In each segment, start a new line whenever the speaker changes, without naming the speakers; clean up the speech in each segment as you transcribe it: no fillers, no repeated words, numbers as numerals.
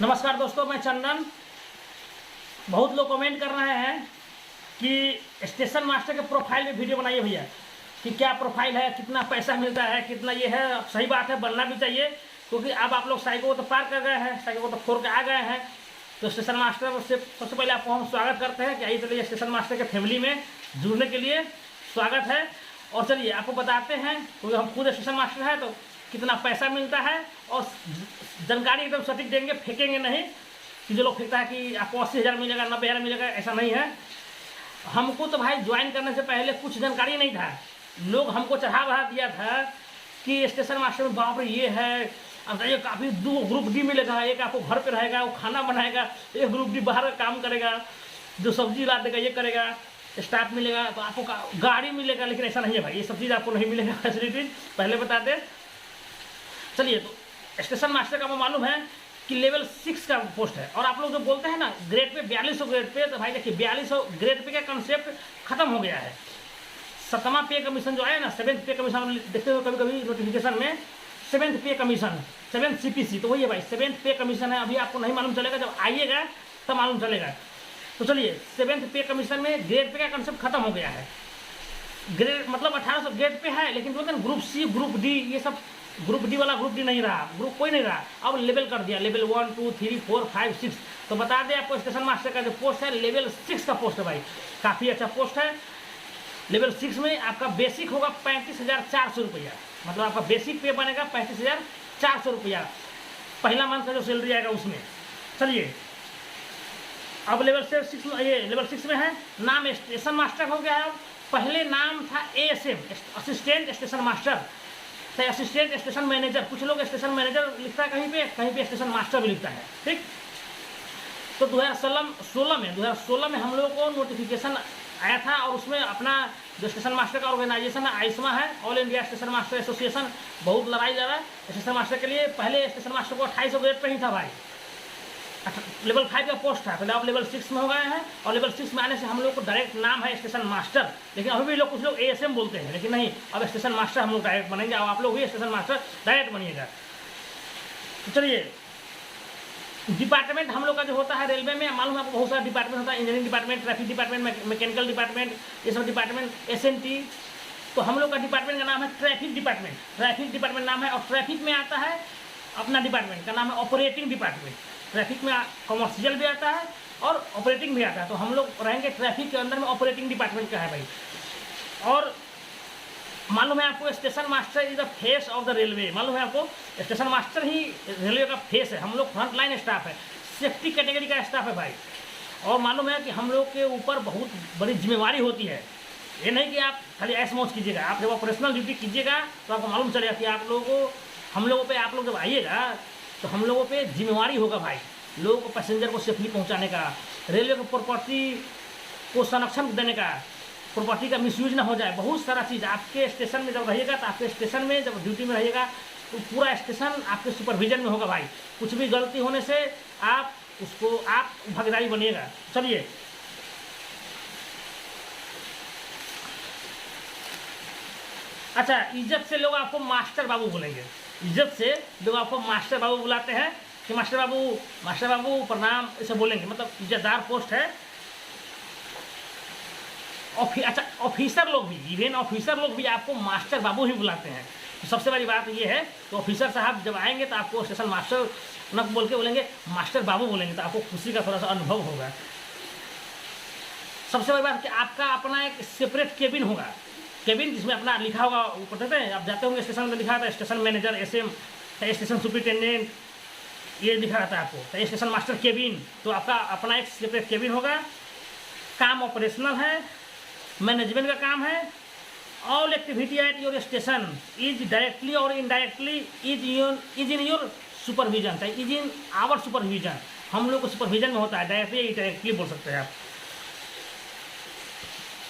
नमस्कार दोस्तों, मैं चंदन। बहुत लोग कमेंट कर रहे हैं कि स्टेशन मास्टर के प्रोफाइल में वीडियो बनाइए भैया, कि क्या प्रोफाइल है, कितना पैसा मिलता है, कितना ये है। सही बात है, बनना भी चाहिए, क्योंकि अब आप लोग साइकिल को तो पार कर गए हैं, साइकिल को तो फोड़ के आ गए हैं। तो स्टेशन मास्टर से सबसे पहले आपको हम स्वागत करते हैं कि आइए चलिए स्टेशन मास्टर के फैमिली में जुड़ने के लिए स्वागत है। और चलिए आपको बताते हैं, क्योंकि हम खुद स्टेशन मास्टर है, तो कितना पैसा मिलता है और जानकारी एकदम सटीक देंगे, फेंकेंगे नहीं कि जो लोग फेंकता है कि आपको 80,000 मिलेगा, 90,000 मिलेगा। ऐसा नहीं है। हमको तो भाई ज्वाइन करने से पहले कुछ जानकारी नहीं था। लोग हमको चढ़ा बढ़ा दिया था कि स्टेशन मास्टर में बाप रे ये है, अब ये काफ़ी 2 ग्रुप डी मिलेगा, एक आपको घर पे रहेगा, वो खाना बनाएगा, एक ग्रुप डी बाहर काम करेगा, जो सब्जी ला देगा, ये करेगा, स्टाफ मिलेगा, तो आपको गाड़ी मिलेगा। लेकिन ऐसा नहीं है भाई, ये सब चीज़ आपको नहीं मिलेगा, फैसिलिटीज पहले बता दें। चलिए, तो स्टेशन मास्टर का वो मालूम है कि लेवल 6 का पोस्ट है। और आप लोग जो बोलते हैं ना ग्रेड पे 4200 ग्रेड पे, तो भाई देखिए 4200 ग्रेड पे का कंसेप्ट खत्म हो गया है। 7वां पे कमीशन जो आया ना, 7th पे कमीशन देखते हो कभी कभी नोटिफिकेशन में, 7th पे कमीशन, 7th CPC, तो वही है भाई, 7th पे कमीशन है। अभी आपको नहीं मालूम चलेगा, जब आइएगा तब मालूम चलेगा। तो चलिए, 7th पे कमीशन में ग्रेड पे का कंसेप्ट खत्म हो गया है। ग्रेड मतलब 1800 ग्रेड पे है, लेकिन बोलते हैं ग्रुप सी, ग्रुप डी, ये सब ग्रुप डी वाला ग्रुप डी नहीं रहा, ग्रुप कोई नहीं रहा। अब लेवल कर दिया, लेवल 1 2 3 4 5 6। तो बता दें आपको, स्टेशन मास्टर का जो पोस्ट है लेवल 6 का पोस्ट है भाई, काफ़ी अच्छा पोस्ट है। लेवल 6 में आपका बेसिक होगा 35,400 रुपया, मतलब आपका बेसिक पे बनेगा 35,400 रुपया, पहला मंथ का जो सैलरी आएगा उसमें। चलिए, अब लेवल 6, ये लेवल 6 में है, नाम स्टेशन मास्टर हो गया है। पहले नाम था ASM, assistant station master, assistant station manager. कुछ लोग स्टेशन मैनेजर लिखता है कहीं पे स्टेशन मास्टर भी लिखता है, ठीक। तो 2016 में हम लोगों को नोटिफिकेशन आया था, और उसमें अपना जो स्टेशन मास्टर का ऑर्गेनाइजेशन है आइस्मा है, all India station master association, बहुत लड़ाई लड़ा स्टेशन मास्टर के लिए। पहले स्टेशन मास्टर को 2800 ग्रेड पे ही था भाई, लेवल 5 का पोस्ट था पहले। अब लेवल 6 में हो गए हैं, और लेवल 6 में आने से हम लोग को डायरेक्ट नाम है स्टेशन मास्टर। लेकिन अभी भी लोग कुछ लोग ASM बोलते हैं, लेकिन नहीं, अब स्टेशन मास्टर हम लोग डायरेक्ट बनेंगे। अब आप लोग भी स्टेशन मास्टर डायरेक्ट बनिएगा। तो चलिए, डिपार्टमेंट हम लोग का जो होता है रेलवे में, मालूम है आपको बहुत सारा डिपार्टमेंट होता है, engineering department, traffic department, mechanical department, ये सब डिपार्टमेंट, SNT। तो हम लोग का डिपार्टमेंट का नाम है ट्रैफिक डिपार्टमेंट, ट्रैफिक डिपार्टमेंट नाम है। और ट्रैफिक में आता है अपना डिपार्टमेंट का नाम है ऑपरेटिंग डिपार्टमेंट। ट्रैफिक में कमर्शियल भी आता है और ऑपरेटिंग भी आता है, तो हम लोग रहेंगे ट्रैफिक के अंदर में, ऑपरेटिंग डिपार्टमेंट का है भाई। और मालूम है आपको, station master is the face of the railway. मालूम है आपको, स्टेशन मास्टर ही रेलवे का फेस है। हम लोग फ्रंट लाइन स्टाफ है, सेफ्टी कैटेगरी का स्टाफ है भाई। और मालूम है कि हम लोग के ऊपर बहुत बड़ी जिम्मेवारी होती है। ये नहीं कि आप खाली ऐश मौज कीजिएगा, आप जब ऑपरेशनल ड्यूटी कीजिएगा तो आपको मालूम चलेगा कि आप लोगों को, हम लोगों पे, आप लोग जब आइएगा तो हम लोगों पे जिम्मेवारी होगा भाई, लोगों को, पैसेंजर को सेफली पहुंचाने का, रेलवे को प्रॉपर्टी को संरक्षण देने का, प्रॉपर्टी का मिसयूज ना हो जाए, बहुत सारा चीज़। आपके स्टेशन में जब रहिएगा, तो आपके स्टेशन में जब ड्यूटी में रहिएगा, तो पूरा स्टेशन आपके सुपरविजन में होगा भाई। कुछ भी गलती होने से आप भागीदारी बनिएगा। चलिए, अच्छा, इज्जत से लोग आपको मास्टर बाबू बोलेंगे, इज्जत से लोग आपको मास्टर बाबू बुलाते हैं कि मास्टर बाबू प्रणाम, ऐसे बोलेंगे, मतलब इज्जतदार पोस्ट है। अच्छा, ऑफिसर लोग भी, इवेन ऑफिसर लोग भी आपको मास्टर बाबू ही बुलाते हैं। तो सबसे बड़ी बात ये है, तो ऑफिसर साहब जब आएंगे तो आपको स्टेशन मास्टर न बोल के बोलेंगे, मास्टर बाबू बोलेंगे, तो आपको खुशी का थोड़ा सा अनुभव होगा। सबसे बड़ी बात कि आपका अपना एक सेपरेट केबिन होगा, केबिन जिसमें अपना लिखा होगा, ऊपर देखते हैं आप जाते होंगे स्टेशन में, लिखा था station manager, SM, station superintendent, ये लिखा रहता है आपको, स्टेशन मास्टर केबिन। तो आपका अपना एक सेपरेट केबिन होगा। काम ऑपरेशनल है, मैनेजमेंट का काम है। All activity at your station is directly और indirectly is in your supervision, is in our supervision. हम लोग को सुपरविजन में होता है, डायरेक्टली इनडायरेक्टली बोल सकते हैं आप।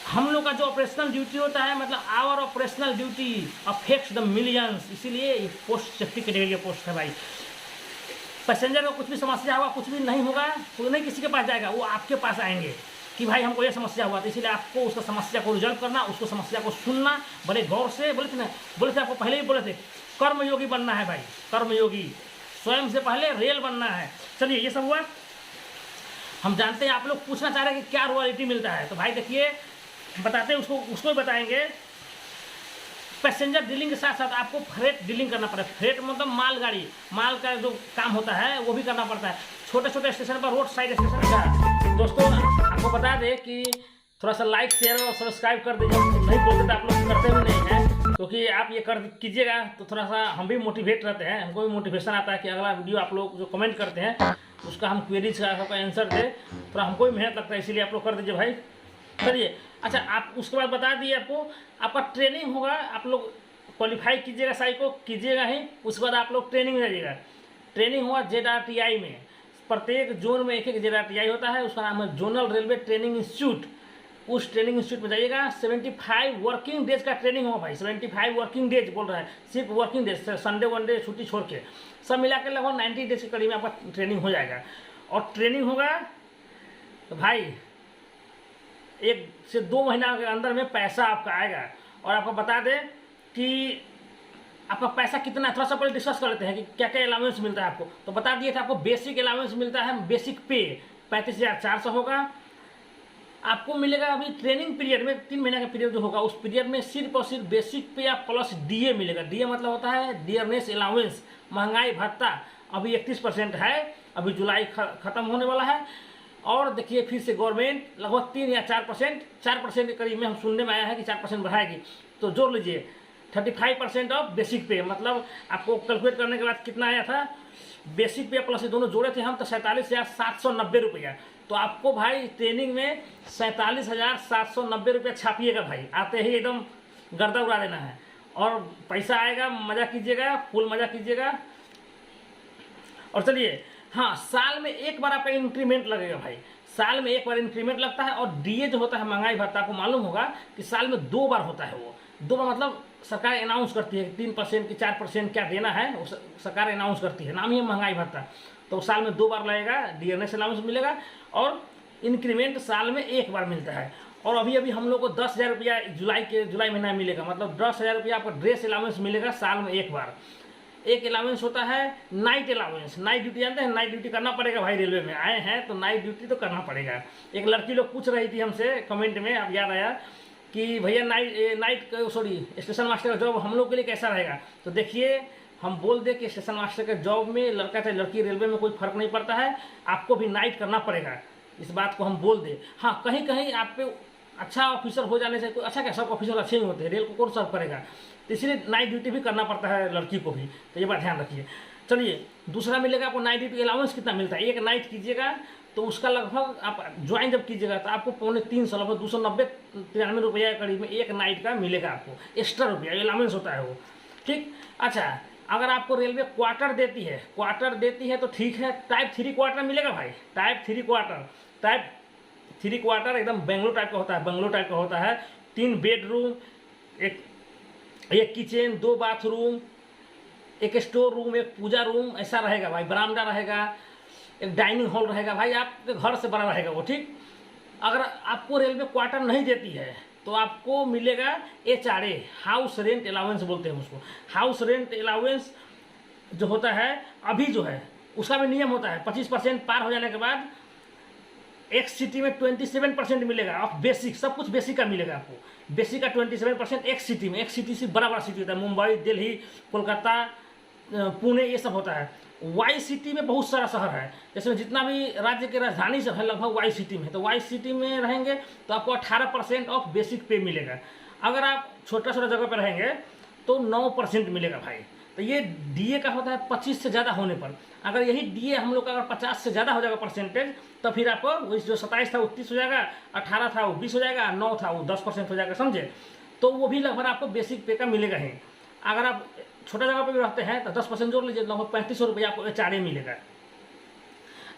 हम लोग का जो ऑपरेशनल ड्यूटी होता है, मतलब our operational duty affects the millions, इसीलिए ये पोस्ट सेफ्टी कैटेगरी का पोस्ट है भाई। पैसेंजर को कुछ भी समस्या होगा, कुछ भी नहीं होगा, तो नहीं किसी के पास जाएगा, वो आपके पास आएंगे कि भाई हमको ये समस्या हुआ, तो इसीलिए आपको उसका समस्या को रिजल्व करना, उसको समस्या को सुनना बड़े गौर से। बोले थे आपको पहले ही बोले थे, कर्मयोगी बनना है भाई, कर्मयोगी। स्वयं से पहले रेल बनना है। चलिए ये सब हुआ। हम जानते हैं आप लोग पूछना चाह रहे हैं कि क्या रॉयल्टी मिलता है, तो भाई देखिए बताते हैं, उसको भी बताएंगे। पैसेंजर डीलिंग के साथ साथ आपको फ्रेट डीलिंग करना पड़ता है। फ्रेट मतलब मालगाड़ी, माल का जो काम होता है वो भी करना पड़ता है। छोटे छोटे स्टेशन पर, रोड साइड स्टेशन का। दोस्तों आपको बता दें कि थोड़ा सा लाइक शेयर और सब्सक्राइब कर दीजिए। नहीं बोलते तो आप लोग करते भी नहीं हैं, क्योंकि आप ये कर कीजिएगा तो थोड़ा सा हम भी मोटिवेट रहते हैं, हमको भी मोटिवेशन आता है कि अगला वीडियो आप लोग जो कमेंट करते हैं उसका हम क्वेरीज का आंसर दें, थोड़ा हमको भी मेहनत लगता है, इसीलिए आप लोग कर दीजिए भाई। चलिए अच्छा, आप उसके बाद बता दिए आपको आपका ट्रेनिंग होगा। आप लोग क्वालिफाई कीजिएगा, साइको कीजिएगा ही, उसके बाद आप लोग ट्रेनिंग में जाइएगा। ट्रेनिंग हुआ ZRTI में, प्रत्येक जोन में एक ZRTI होता है, उसका नाम है जोनल रेलवे ट्रेनिंग इंस्टीट्यूट। उस ट्रेनिंग इंस्टीट्यूट में जाइएगा। 75 वर्किंग डेज का ट्रेनिंग होगा भाई, 75 वर्किंग डेज बोल रहा है, सिर्फ वर्किंग डेज, संडे वनडे छुट्टी छोड़ के सब मिला के लगभग 90 डेज के करीब में आपका ट्रेनिंग हो जाएगा। और ट्रेनिंग होगा तो भाई 1 से 2 महीना के अंदर में पैसा आपका आएगा। और आपको बता दें कि आपका पैसा कितना, थोड़ा सा पहले डिस्कस कर लेते हैं कि क्या क्या अलाउंस मिलता है आपको। तो बता दिए थे आपको बेसिक अलाउंस मिलता है, बेसिक पे 35,400 होगा आपको मिलेगा। अभी ट्रेनिंग पीरियड में 3 महीने का पीरियड जो होगा, उस पीरियड में सिर्फ और सिर्फ बेसिक पे या प्लस DA मिलेगा। DA मतलब होता है डियरनेस अलाउंस, महंगाई भत्ता। अभी 31% है, अभी जुलाई खत्म होने वाला है। और देखिए फिर से गवर्नमेंट लगभग 3 या 4% के करीब में हम सुनने में आया है कि 4% बढ़ाएगी। तो जोड़ लीजिए 35% ऑफ बेसिक पे, मतलब आपको कैलकुलेट करने के बाद कितना आया था, बेसिक पे प्लस दोनों जोड़े थे हम तो 47,790 रुपया। तो आपको भाई ट्रेनिंग में 47,790 रुपया छापिएगा भाई, आते ही एकदम गर्दा उड़ा देना है। और पैसा आएगा, मज़ा कीजिएगा, फुल मज़ा कीजिएगा। और चलिए हाँ, साल में एक बार आपका इंक्रीमेंट लगेगा भाई, साल में एक बार इंक्रीमेंट लगता है। और DA जो होता है महंगाई भत्ता, आपको मालूम होगा कि साल में 2 बार होता है। वो 2 बार मतलब सरकार अनाउंस करती है 3% की 4% क्या देना है, वो सरकार अनाउंस करती है, नाम ही है महंगाई भत्ता। तो साल में 2 बार लगेगा, डियरनेस अलाउंस मिलेगा। और इंक्रीमेंट साल में 1 बार मिलता है। और अभी हम लोग को 10,000 रुपया जुलाई महीना में मिलेगा, मतलब 10,000 रुपया आपको ड्रेस अलाउंस मिलेगा साल में 1 बार। एक अलाउंस होता है नाइट अलाउंस, नाइट ड्यूटी जानते हैं, नाइट ड्यूटी करना पड़ेगा भाई, रेलवे में आए हैं तो नाइट ड्यूटी तो करना पड़ेगा। एक लड़की लोग पूछ रही थी हमसे कमेंट में, अब याद आया कि भैया स्टेशन मास्टर का जॉब हम लोग के लिए कैसा रहेगा। तो देखिए हम बोल दें कि स्टेशन मास्टर के जॉब में लड़का चाहे लड़की रेलवे में कोई फर्क नहीं पड़ता है, आपको भी नाइट करना पड़ेगा, इस बात को हम बोल दें। हाँ कहीं कहीं आप पे अच्छा ऑफिसर हो जाने से कोई अच्छा क्या, सब ऑफिसर अच्छे ही होते हैं, रेल को कौन सर्व करेगा, तो इसलिए नाइट ड्यूटी भी करना पड़ता है लड़की को भी, तो ये बात ध्यान रखिए। चलिए दूसरा मिलेगा आपको नाइट ड्यूटी अलाउंस कितना मिलता है। एक नाइट कीजिएगा तो उसका लगभग आप ज्वाइन जब कीजिएगा तो आपको 3.25 लगभग 290-93 रुपया करीब में एक नाइट का मिलेगा आपको, एक्स्ट्रा रुपया अलाउंस होता है वो, ठीक। अच्छा अगर आपको रेलवे क्वार्टर देती है तो ठीक है, टाइप 3 क्वार्टर मिलेगा भाई, टाइप 3 क्वार्टर एकदम बेंगलोर टाइप का होता है, 3 बेडरूम, एक किचन, 2 बाथरूम, एक स्टोर रूम, एक पूजा रूम, ऐसा रहेगा भाई, बरामदा रहेगा, एक डाइनिंग हॉल रहेगा भाई, आपके घर से बड़ा रहेगा वो, ठीक। अगर आपको रेलवे क्वार्टर नहीं देती है तो आपको मिलेगा HRA, हाउस रेंट अलाउंस बोलते हैं उसको। हाउस रेंट अलाउंस जो होता है अभी जो है उसका भी नियम होता है, 25% पार हो जाने के बाद एक सिटी में 27% मिलेगा ऑफ बेसिक, सब कुछ बेसिक का मिलेगा आपको। बेसिक का 27% एक सिटी में, एक सिटी से बड़ा सिटी होता है, मुंबई, दिल्ली, कोलकाता, पुणे, ये सब होता है। वाई सिटी में बहुत सारा शहर है, जैसे जितना भी राज्य के राजधानी सब है लगभग वाई सिटी में, तो वाई सिटी में रहेंगे तो आपको 18% ऑफ बेसिक पे मिलेगा। अगर आप छोटा जगह पर रहेंगे तो 9% मिलेगा भाई। तो ये DA का होता है 25 से ज़्यादा होने पर। अगर यही DA हम लोग का अगर 50 से ज़्यादा हो जाएगा परसेंटेज, तो फिर आपको जो 27 था वो 30 हो जाएगा, 18 था वो 20 हो जाएगा, 9 था वो 10% हो जाएगा, समझे। तो वो भी लगभग आपको बेसिक पे का मिलेगा ही। अगर आप छोटा जगह पे भी रहते हैं तो 10% जोड़ लीजिए, लगभग 3500 रुपया आपको HRA मिलेगा।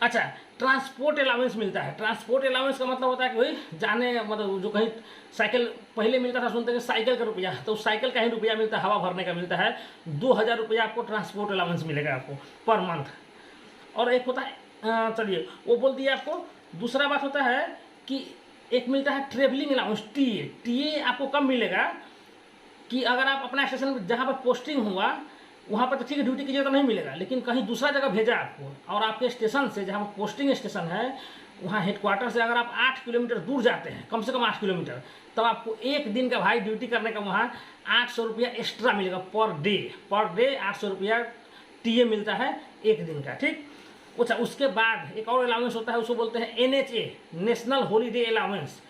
अच्छा ट्रांसपोर्ट अलाउंस मिलता है। ट्रांसपोर्ट अलाउंस का मतलब होता है कि भाई जाने, मतलब जो कहीं साइकिल पहले मिलता था, सुनते हैं साइकिल का रुपया, तो साइकिल का ही रुपया मिलता है, हवा भरने का मिलता है। 2000 रुपया आपको ट्रांसपोर्ट अलाउंस मिलेगा आपको पर मंथ। और एक होता है, चलिए वो बोल दिया आपको। दूसरा बात होता है कि एक मिलता है ट्रेवलिंग अलाउंस, TA आपको कब मिलेगा कि अगर आप अपना स्टेशन जहाँ पर पोस्टिंग हुआ वहाँ पर तो ठीक है ड्यूटी की जगह तो नहीं मिलेगा, लेकिन कहीं दूसरा जगह भेजा आपको और आपके स्टेशन से जहाँ पोस्टिंग स्टेशन है वहाँ हेडक्वार्टर से अगर आप 8 किलोमीटर दूर जाते हैं, कम से कम 8 किलोमीटर, तब आपको एक दिन का भाई ड्यूटी करने का वहाँ 800 रुपया एक्स्ट्रा मिलेगा पर डे 800 रुपया टीए मिलता है एक दिन का, ठीक। अच्छा, उसके बाद एक और अलाउंस होता है, उसको बोलते हैं NHA, नेशनल हॉलीडे अलाउंस।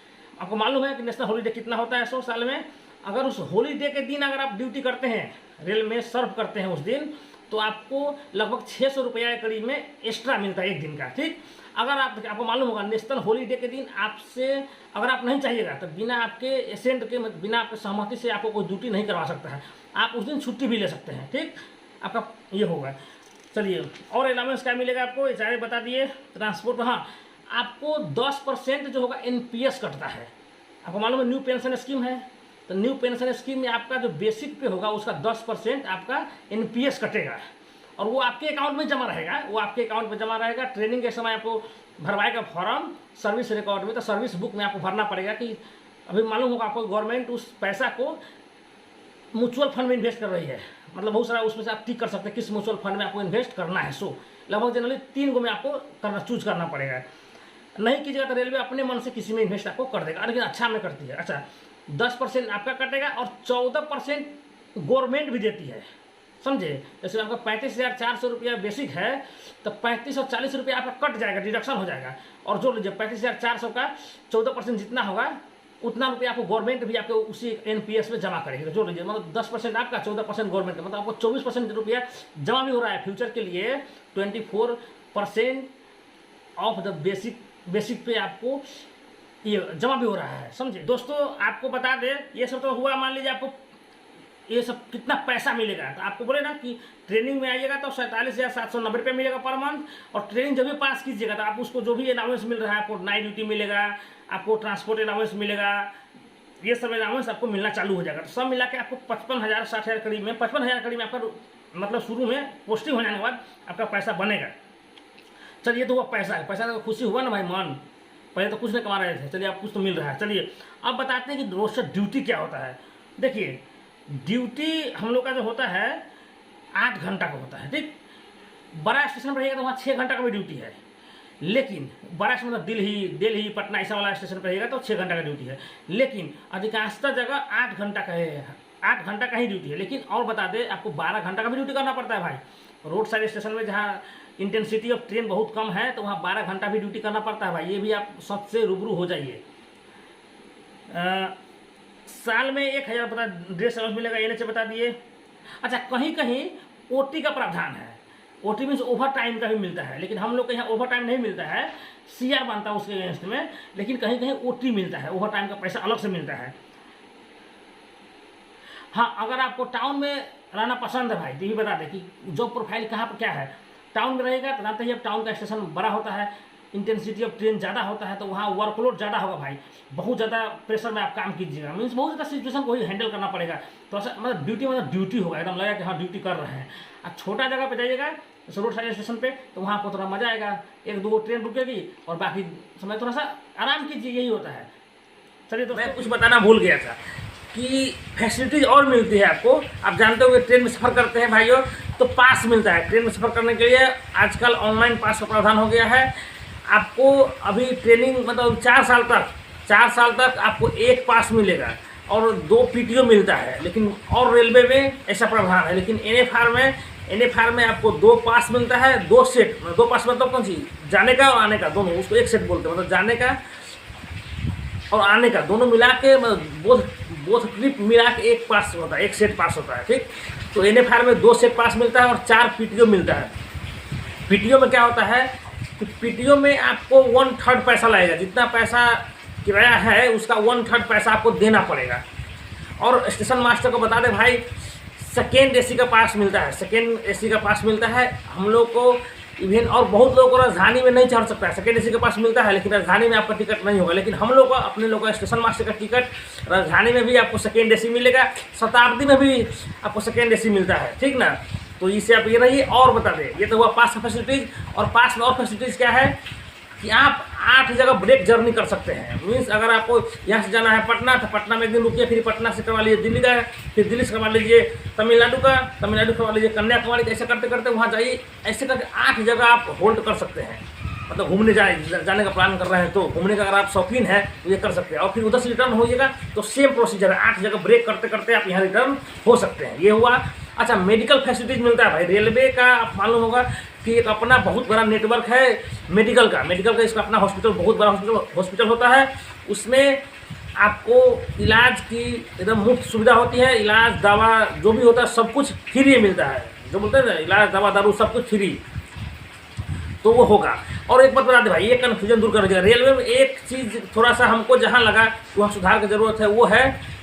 आपको मालूम है कि नेशनल हॉलीडे कितना होता है 100 साल में? अगर उस हॉलीडे के दिन अगर आप ड्यूटी करते हैं, रेल में सर्व करते हैं उस दिन, तो आपको लगभग 600 रुपया के करीब में एक्स्ट्रा मिलता है एक दिन का, ठीक। अगर आपको मालूम होगा नेशनल हॉलीडे के दिन आपसे अगर आप नहीं चाहिएगा तो बिना आपके एसेंट के, बिना आपके सहमति से आपको कोई ड्यूटी नहीं करवा सकता है। आप उस दिन छुट्टी भी ले सकते हैं, ठीक। आपका ये होगा। चलिए, और अलाउंस क्या मिलेगा आपको, ये सारे बता दिए। ट्रांसपोर्ट, हाँ, आपको 10% जो होगा NPS कटता है। आपको मालूम है न्यू पेंशन स्कीम है, तो न्यू पेंशन स्कीम में आपका जो बेसिक पे होगा उसका 10% आपका NPS कटेगा और वो आपके अकाउंट में जमा रहेगा। ट्रेनिंग के समय आपको भरवाएगा फॉर्म सर्विस रिकॉर्ड में, तो सर्विस बुक में आपको भरना पड़ेगा कि अभी मालूम होगा आपको गवर्नमेंट उस पैसा को म्यूचुअल फंड में इन्वेस्ट कर रही है, मतलब बहुत सारा उसमें से आप टिक कर सकते हैं किस म्यूचुअल फंड में आपको इन्वेस्ट करना है। सो लगभग जनरली 3 गो में आपको चूज करना पड़ेगा। नहीं कीजिएगा तो रेलवे अपने मन से किसी में इन्वेस्ट आपको कर देगा, लेकिन अच्छा में करती है। अच्छा, 10% आपका कटेगा और 14% गवर्नमेंट भी देती है, समझे। जैसे आपका 35,400 रुपया बेसिक है तो 35 और 40 रुपया आपका कट जाएगा, डिडक्शन हो जाएगा। और जो लीजिए 35,400 का 14% जितना होगा उतना रुपया आपको गवर्नमेंट भी आपको उसी NPS में जमा करेगी। तो जो लीजिए मतलब 10% आपका, 14% गवर्नमेंट का, मतलब आपको 24% रुपया जमा भी हो रहा है फ्यूचर के लिए। 24% ऑफ द बेसिक पे आपको ये जमा भी हो रहा है, समझे। दोस्तों आपको बता दें, ये सब तो हुआ, मान लीजिए आपको ये सब कितना पैसा मिलेगा। तो आपको बोले ना कि ट्रेनिंग में आइएगा तो 47,790 रुपये मिलेगा पर मंथ, और ट्रेनिंग जब भी पास कीजिएगा तो आप उसको जो भी अलाउंस मिल रहा है, आपको नाइट ड्यूटी मिलेगा, आपको ट्रांसपोर्ट अलाउंस मिलेगा, ये सब अलाउंस आपको मिलना चालू हो जाएगा। तो सब मिला के आपको 55,000 60,000 करीब में, 55,000 करीब में आपका मतलब शुरू में पोस्टिंग हो जाने के बाद आपका पैसा बनेगा। चलिए, तो वो पैसा है, पैसा तो खुशी हुआ ना भाई मन, पहले तो कुछ नहीं कमा रहे थे, चलिए आप कुछ तो मिल रहा है। चलिए अब बताते हैं कि रोज से ड्यूटी क्या होता है। देखिए, ड्यूटी हम लोग का जो होता है 8 घंटा का होता है, ठीक। बड़ा स्टेशन पर रहेगा तो वहाँ 6 घंटा का भी ड्यूटी है, लेकिन बड़ा स्टेशन मतलब दिल्ली पटना ऐसा वाला स्टेशन पर रहेगा तो 6 घंटा का ड्यूटी है, लेकिन अधिकांशतः जगह 8 घंटा का है, 8 घंटा का ही ड्यूटी है। लेकिन और बता दें, आपको 12 घंटा का भी ड्यूटी करना पड़ता है भाई। रोड साइड स्टेशन में जहाँ इंटेंसिटी ऑफ ट्रेन बहुत कम है तो वहाँ 12 घंटा भी ड्यूटी करना पड़ता है भाई, ये भी आप सबसे रूबरू हो जाइए। साल में 1,000 बता ड्रेस अलाउंस मिलेगा, NHA बता दिए। अच्छा, कहीं कहीं OT का प्रावधान है, OT मीन्स ओवर टाइम का भी मिलता है, लेकिन हम लोग के यहाँ ओवर टाइम नहीं मिलता है, CR बनता है उसके अगेंस्ट में, लेकिन कहीं कहीं OT मिलता है, ओवर टाइम का पैसा अलग से मिलता है। हाँ, अगर आपको टाउन में रहना पसंद है भाई तो ये बता दें कि जॉब प्रोफाइल कहाँ पर क्या है। टाउन में रहेगा तो जानते ही अब टाउन का स्टेशन बड़ा होता है, इंटेंसिटी ऑफ ट्रेन ज़्यादा होता है, तो वहाँ वर्कलोड ज़्यादा होगा भाई, बहुत ज़्यादा प्रेशर में आप काम कीजिएगा, मीन्स बहुत ज़्यादा सिचुएशन को ही हैंडल करना पड़ेगा। तो ऐसा मतलब ड्यूटी होगा, एकदम लगेगा कि हाँ ड्यूटी कर रहे हैं। अब छोटा जगह पे जाइएगा जैसे रोड साइड स्टेशन पे, तो वहाँ आपको थोड़ा मजा आएगा, 1-2 ट्रेन रुकेगी और बाकी समय थोड़ा सा आराम कीजिए, यही होता है। चलिए, तो मैं कुछ बताना भूल गया था कि फैसिलिटीज और मिलती है आपको। आप जानते हो कि ट्रेन में सफ़र करते हैं भाइयों तो पास मिलता है। ट्रेन में सफ़र करने के लिए आजकल ऑनलाइन पास का प्रावधान हो गया है। आपको अभी ट्रेनिंग मतलब 4 साल तक आपको 1 पास मिलेगा और 2 PTO मिलता है, लेकिन और रेलवे में ऐसा प्रावधान है। लेकिन NFR में आपको 2 पास मिलता है, 2 सेट, 2 पास मतलब कौन सी, जाने का और आने का दोनों, उसको एक सेट बोलते हैं, मतलब जाने का और आने का दोनों मिला के मतलब बोथ ट्रिप मिला के 1 पास होता है, 1 सेट पास होता है, ठीक। तो NFR में 2 सेट पास मिलता है और 4 PTO मिलता है। PTO में क्या होता है कि PTO में आपको 1/3 पैसा लगेगा, जितना पैसा किराया है उसका 1/3 पैसा आपको देना पड़ेगा। और स्टेशन मास्टर को बता दें भाई, सेकेंड AC का पास मिलता है, सेकेंड AC का पास मिलता है हम लोग को। इवन और बहुत लोगों को राजधानी में नहीं चढ़ सकता है, सेकेंड AC का पास मिलता है, लेकिन राजधानी में आपका टिकट नहीं होगा। लेकिन हम लोग को अपने लोग का स्टेशन मास्टर का टिकट राजधानी में भी आपको सेकेंड AC मिलेगा, शताब्दी में भी आपको सेकेंड AC मिलता है, ठीक ना। तो इससे आप ये रहिए। और बता दें, ये तो हुआ पास का फैसिलिटीज़, और पास में और फैसिलिटीज़ क्या है कि आप 8 जगह ब्रेक जर्नी कर सकते हैं। मीन्स अगर आपको यहाँ से जाना है पटना, तो पटना में एक दिन रुकिए, फिर पटना से करवा लीजिए दिल्ली का, फिर दिल्ली से करवा लीजिए तमिलनाडु का, तमिलनाडु करवा लीजिए कन्याकुमारी, ऐसे करते करते वहाँ जाइए। ऐसे करके 8 जगह आप होल्ड कर सकते हैं। मतलब घूमने जाने का प्लान कर रहे हैं, तो घूमने का अगर आप शौकीन है तो ये कर सकते हैं। और फिर उधर से रिटर्न होइएगा तो सेम प्रोसीजर है, 8 जगह ब्रेक करते करते आप यहाँ रिटर्न हो सकते हैं। ये हुआ। अच्छा, मेडिकल फैसिलिटीज मिलता है भाई। रेलवे का आप मालूम होगा कि एक अपना बहुत बड़ा नेटवर्क है मेडिकल का इसका अपना हॉस्पिटल, बहुत बड़ा हॉस्पिटल होता है। उसमें आपको इलाज की एकदम मुफ्त सुविधा होती है। इलाज दवा जो भी होता है सब कुछ फ्री मिलता है। जो बोलते हैं ना, इलाज दवा दारू सब कुछ फ्री, तो वो होगा। और एक बात बता दे भाई, ये कन्फ्यूजन दूर कर दीजिएगा। रेलवे में एक चीज़ थोड़ा सा हमको जहाँ लगा वहाँ सुधार की ज़रूरत है, वो है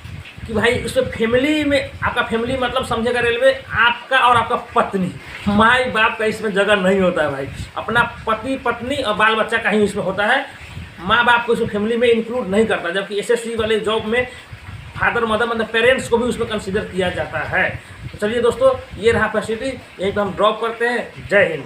कि भाई इसमें फैमिली में, आपका फैमिली मतलब समझेगा रेलवे आपका और आपका पत्नी, माँ बाप का इसमें जगह नहीं होता है भाई। अपना पति पत्नी और बाल बच्चा का ही इसमें होता है। माँ बाप को इसमें फैमिली में इंक्लूड नहीं करता। जबकि एसएससी वाले जॉब में फादर मदर मतलब पेरेंट्स को भी उसमें कंसीडर किया जाता है। तो चलिए दोस्तों, ये रहा फैसिलिटी, यहीं पर हम ड्रॉप करते हैं। जय हिंद।